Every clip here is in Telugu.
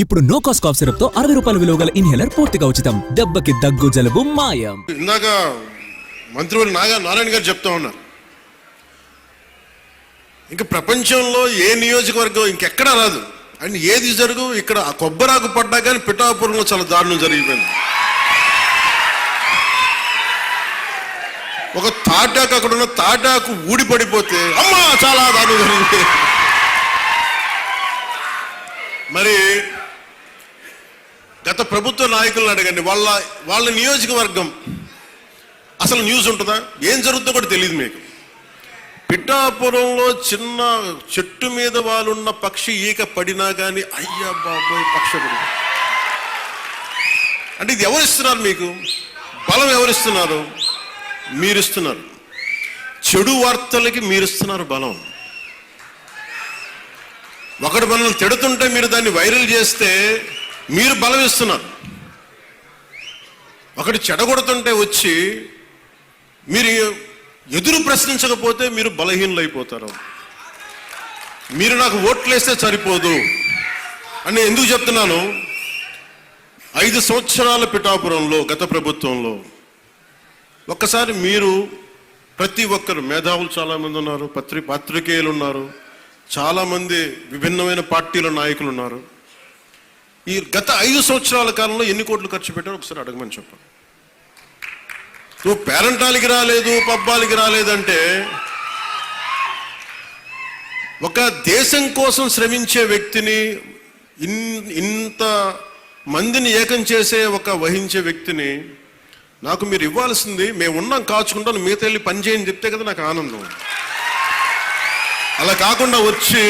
ఇప్పుడు నో కాస్ట్ కాఫ్ సిరప్ తో 60 రూపాయల విలువ గల ఇన్హేలర్ పూర్తిగా ఉచితం. దెబ్బకి దగ్గు జలుబు మాయం. ఇందాక మంత్రివర్యులు నారాయణ గారు చెప్తా ఉన్నారు, ఇంకా ప్రపంచంలో ఏ నియోజకవర్గం ఇంకెక్కడా రాదు అని, ఏది జరుగు ఇక్కడ కొబ్బరాకు పడ్డా కానీ పిఠాపురంలో చాలా దారుణం జరిగిపోయింది. ఒక తాటాకు, అక్కడ ఉన్న తాటాకు ఊడిపడిపోతే అమ్మా చాలా దారుణం జరిగింది. మరి గత ప్రభుత్వ నాయకులను అడగండి, వాళ్ళ నియోజకవర్గం అసలు న్యూస్ ఉంటుందా, ఏం జరుగుతుందో కూడా తెలియదు మీకు. పిఠాపురంలో చిన్న చెట్టు మీద వాళ్ళున్న పక్షి ఈక పడినా కానీ అయ్యా బాబోయ్ పక్షుడు అంటే ఇది ఎవరిస్తున్నారు మీకు బలం? ఎవరిస్తున్నారు? మీరిస్తున్నారు. చెడు వార్తలకి మీరిస్తున్నారు బలం. ఒకటి మనల్ని తిడుతుంటే మీరు దాన్ని వైరల్ చేస్తే మీరు బలం ఇస్తున్నారు. ఒకటి చెడగొడుతుంటే వచ్చి మీరు ఎదురు ప్రశ్నించకపోతే మీరు బలహీనులైపోతారు. మీరు నాకు ఓట్లేస్తే సరిపోదు అని ఎందుకు చెప్తున్నాను? 5 సంవత్సరాల పిఠాపురంలో గత ప్రభుత్వంలో ఒక్కసారి మీరు ప్రతి ఒక్కరు మేధావులు చాలామంది ఉన్నారు, పత్రికేయులు ఉన్నారు, చాలామంది విభిన్నమైన పార్టీల నాయకులు ఉన్నారు. ఈ గత 5 సంవత్సరాల కాలంలో ఎన్ని కోట్లు ఖర్చు పెట్టారో ఒకసారి అడగమని చెప్పండి. నువ్వు పేరంటాలకి రాలేదు, పబ్బాలకి రాలేదంటే ఒక దేశం కోసం శ్రమించే వ్యక్తిని, ఇంత మందిని ఏకం చేసే వహించే వ్యక్తిని నాకు మీరు ఇవ్వాల్సింది, మేము ఉన్నాం కాచుకుంటాను, మిగతా వెళ్ళి పని చేయని చెప్తే కదా నాకు ఆనందం. అలా కాకుండా వచ్చి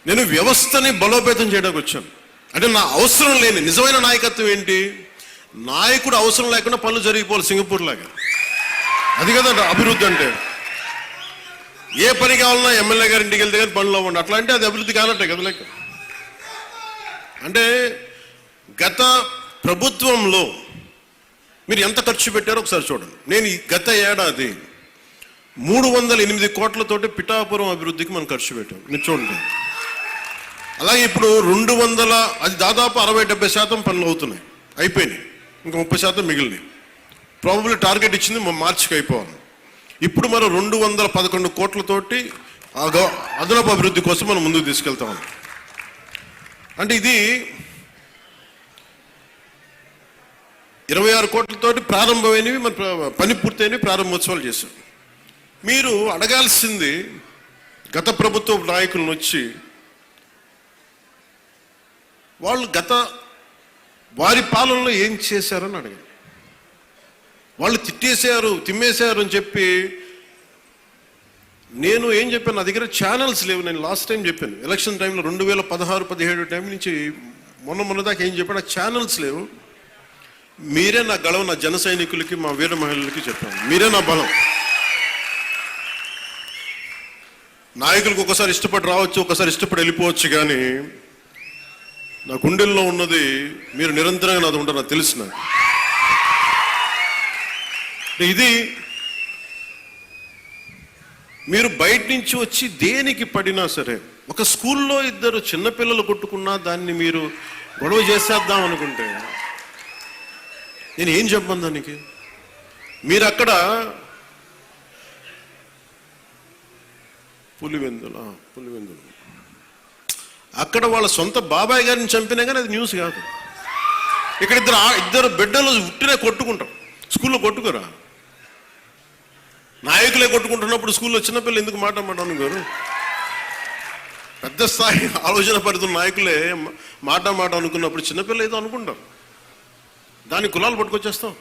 నేను వ్యవస్థని బలోపేతం చేయడానికి వచ్చాను. అంటే నా అవసరం లేని నిజమైన నాయకత్వం ఏంటి? నాయకుడు అవసరం లేకుండా పనులు జరిగిపోవాలి సింగపూర్ లాగా. అది కదా అభివృద్ధి అంటే. ఏ పని కావాలన్నా ఎమ్మెల్యే గారి ఇంటికి వెళ్తే కానీ పనులు అవ్వండి, అట్లా అంటే అది అభివృద్ధి కానట్టే కదా లెక్క. అంటే గత ప్రభుత్వంలో మీరు ఎంత ఖర్చు పెట్టారో ఒకసారి చూడండి. నేను గత ఏడాది 308 కోట్లతోటి పిఠాపురం అభివృద్ధికి మనం ఖర్చు పెట్టాం, మీరు చూడండి. అలాగే ఇప్పుడు 200, అది దాదాపు 60-70% పనులు అవుతున్నాయి, అయిపోయినాయి, ఇంకా 30% మిగిలినాయి. ప్రాబబ్లీ టార్గెట్ ఇచ్చింది మార్చికి అయిపోవాలి. ఇప్పుడు మనం 211 కోట్లతోటి అదనపు అభివృద్ధి కోసం మనం ముందుకు తీసుకెళ్తాం. అంటే ఇది 26 కోట్లతోటి ప్రారంభమైనవి, మన పని పూర్తయినవి, ప్రారంభోత్సవాలు చేశాం. మీరు అడగాల్సింది గత ప్రభుత్వ నాయకులను వచ్చి, వాళ్ళు వారి పాలనలో ఏం చేశారని అడగండి. వాళ్ళు తిట్టేశారు, తిమ్మేశారు అని చెప్పి నేను ఏం చెప్పాను, నా దగ్గర ఛానల్స్ లేవు. నేను లాస్ట్ టైం చెప్పాను, ఎలక్షన్ టైంలో 2016-17 టైం నుంచి మొన్న దాకా ఏం చెప్పాను, ఛానల్స్ లేవు. మీరే నా గళం, నా జన సైనికులకి, మా వీర మహిళలకి చెప్పాను, మీరే నా బలం. నాయకులకు ఒకసారి ఇష్టపడి రావచ్చు, ఒకసారి ఇష్టపడి వెళ్ళిపోవచ్చు, కానీ నా గుండెల్లో ఉన్నది మీరు నిరంతరంగా నాది ఉంటారు, నాకు తెలుసు. నాకు ఇది మీరు బయట నుంచి వచ్చి దేనికి పడినా సరే, ఒక స్కూల్లో 2 చిన్నపిల్లలు కొట్టుకున్నా దాన్ని మీరు గొడవ చేసేద్దాం అనుకుంటే నేను ఏం చెప్పను దానికి? మీరు అక్కడ పులివెందులు అక్కడ వాళ్ళ సొంత బాబాయ్ గారిని చంపినా కానీ అది న్యూస్ కాదు. ఇక్కడ ఇద్దరు బిడ్డలు ఉట్టినే కొట్టుకుంటాం, స్కూల్లో కొట్టుకోరా? నాయకులే కొట్టుకుంటున్నప్పుడు స్కూల్లో చిన్నపిల్లలు ఎందుకు మాట అనుకోరు? పెద్ద స్థాయి ఆలోచన పరిధుల నాయకులే మాట అనుకున్నప్పుడు చిన్నపిల్లలు ఏదో అనుకుంటారు, దాని కులాలు పట్టుకొచ్చేస్తాం.